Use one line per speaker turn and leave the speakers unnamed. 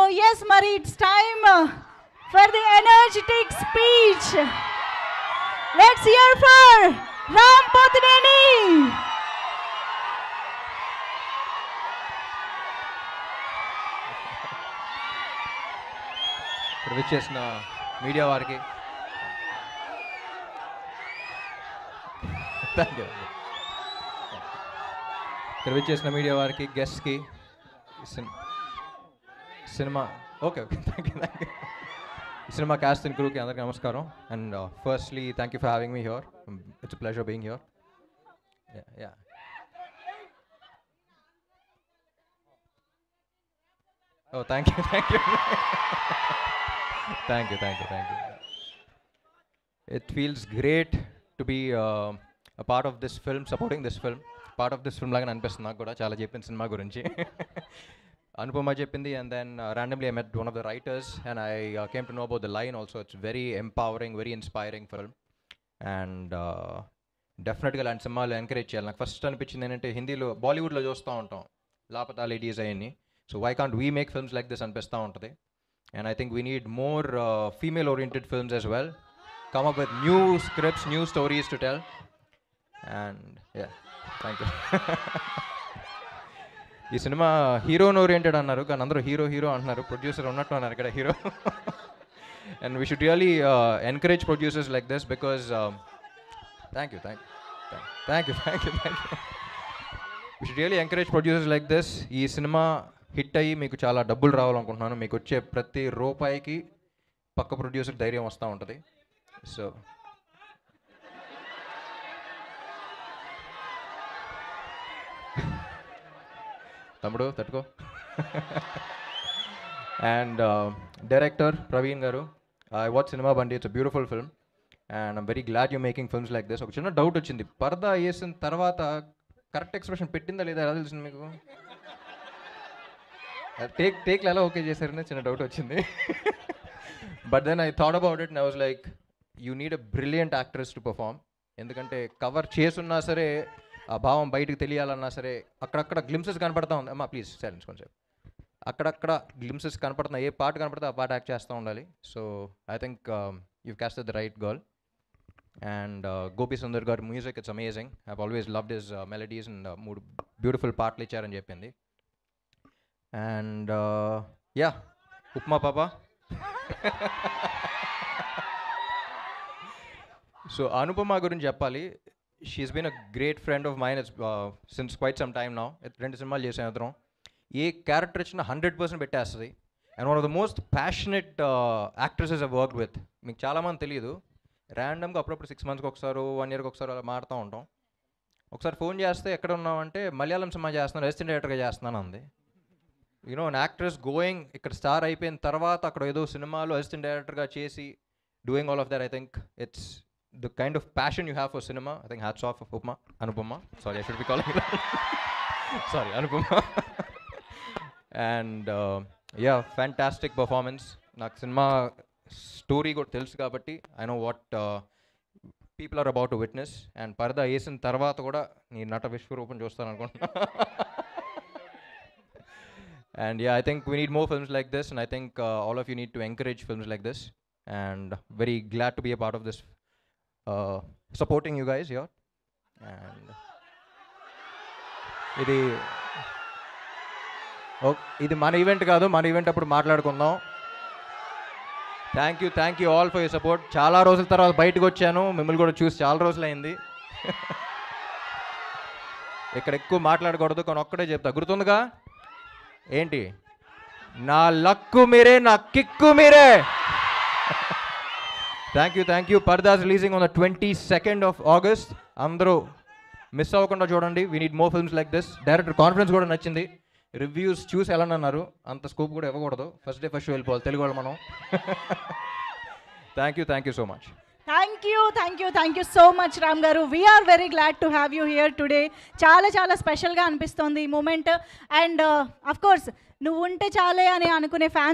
Oh yes, Mari, it's time for the energetic speech. Let's hear for Ram Potineni.
ఇక్కడ విచ్చేసిన media వారికి గెస్ట్కి cinema okay thank you cinema cast and క్రూకి అందరికీ నమస్కారం. And firstly thank you for having me here. It's pleasure being here. Yeah Oh, thank you. Thank you. It feels great to be a part of this film, supporting this film. Part of this film లాగా అనిపిస్తుంది నాకు కూడా. చాలా చెప్పింది cinema గురించి. అనుపమ చెప్పింది, and then randomly I met one of the writers and I came to know about the line also. It's very empowering, very inspiring film. And డెఫినెట్గా ఇలాంటి సినిమాలు ఎంకరేజ్ చేయాలి. నాకు ఫస్ట్ అనిపించింది ఏంటంటే, హిందీలో బాలీవుడ్లో చూస్తూ ఉంటాం లాపతా లేడీస్ అయ్యి. So why can't we make films like this అనిపిస్తూ ఉంటుంది. And I think we need more female-oriented films as well. Come up with new scripts, new stories to tell. And yeah, thank you. ఈ cinema హీరోన్ oriented అన్నారు, కానీ అందరూ hero అంటున్నారు. Producer ఉన్నట్టు అన్నారు ఇక్కడ hero. And we should really encourage producers like this because thank you. We should really encourage producers like this. ఈ cinema hit అయ్యి మీకు చాలా డబ్బులు రావాలనుకుంటున్నాను. మీకు వచ్చే ప్రతి రూపాయికి పక్క ప్రొడ్యూసర్ ధైర్యం వస్తూ ఉంటుంది. సో తమ్ముడు తట్టుకో. అండ్ డైరెక్టర్ ప్రవీణ్ గారు, ఐ వాచ్ సినిమా బండి. It's a beautiful film and I'm very glad you making films like this. ఒక చిన్న డౌట్ వచ్చింది, పరదా వేసిన తర్వాత కరెక్ట్ ఎక్స్ప్రెషన్ పెట్టిందా లేదా ఎలా తెలిసింది మీకు? టేక్లు ఎలా ఓకే చేశారని చిన్న డౌట్ వచ్చింది. But then I thought about it and I was like, you need a brilliant actress to perform. ఎందుకంటే కవర్ చేసున్నా సరే, ఆ భావం బయటకు తెలియాలన్నా సరే, అక్కడక్కడ గ్లిమ్సెస్ కనపడతా ఉంది. అమ్మా ప్లీజ్ సైలెన్స్ కొంచెం. అక్కడక్కడ గ్లిమ్సెస్ కనపడుతున్నా, ఏ పాట కనపడితే ఆ పాట యాక్ట్ చేస్తూ ఉండాలి. So I think you casted the right girl. And Gopi Sundar గారి music, it's amazing. I have always loved his melodies and 3 beautiful పాటలు ఇచ్చారని చెప్పింది. అండ్ యా, ఉప్మా పాప. సో అనుపమ గురించి చెప్పాలి. She's been a great friend of mine since quite some time now. 2 సినిమాలు చేసాం ఇద్దరం. ఏ క్యారెక్టర్ ఇచ్చినా 100% పెట్టేస్తుంది. And one of the most passionate actresses I work with. మీకు చాలామంది తెలియదు, ర్యాండమ్గా అప్పుడప్పుడు 6 monthsకి ఒకసారి 1 yearకి ఒకసారి అలా మారుతూ ఉంటాం. ఒకసారి ఫోన్ చేస్తే ఎక్కడ ఉన్నామంటే, మలయాళం సినిమా చేస్తున్నాను, అసిస్టెంట్ డైరెక్టర్గా చేస్తున్నాను అంది. యూనో అన్ యాక్ట్రెస్ గోయింగ్, ఇక్కడ స్టార్ అయిపోయిన తర్వాత అక్కడ ఏదో సినిమాలో అసిస్టెంట్ డైరెక్టర్గా చేసి doing all of that. I think it's the kind of passion you have for cinema. I think hats off Anupama. Sorry, I should be calling sorry Anupama. And yeah, fantastic performance. నాకు cinema story కూడా తెలుసు కాబట్టి I know what people are about to witness. And పరదా వేసిన తర్వాత కూడా నీ నట విశ్వరూపం చూస్తాను అనుకుంటున్నా. And yeah, I think we need more films like this, and I think all of you need to encourage films like this. And very glad to be a part of this, supporting you guys here. And ఇది మన event కాదు, మన event అప్పుడు మాట్లాడుకుందాం. Thank you all for your support. చాలా రోజుల తర్వాత బయటకు వచ్చాను, మిమ్మల్ని కూడా చూసి చాలా రోజులైంది. ఇక్కడ ఎక్కువ మాట్లాడకూడదు, కానీ ఒక్కడే చెప్తా, గుర్తుందిగా ఏంటి? నా లక్కు మీరే, నా కిక్కు మీరే. Thank you. Paradha releasing on the 22nd of August. అందరూ మిస్ అవ్వకుండా చూడండి. We need more films like this. Director confidence కూడా నచ్చింది. రివ్యూస్ చూసి ఎలా అన్నారు, అంత స్కోప్ కూడా ఇవ్వకూడదు. ఫస్ట్ డే ఫస్ట్ షో వెళ్ళిపోవాలి తెలుగు వాళ్ళు మనం. Thank you so much.
Thank you so much, Ram Garu. We are very glad to have you here today. చాలా స్పెషల్గా అనిపిస్తోంది ఈ మూమెంట్. అండ్ అఫ్ కోర్స్ నువ్వు ఉంటే చాలే అని అనుకునే ఫ్యాన్స్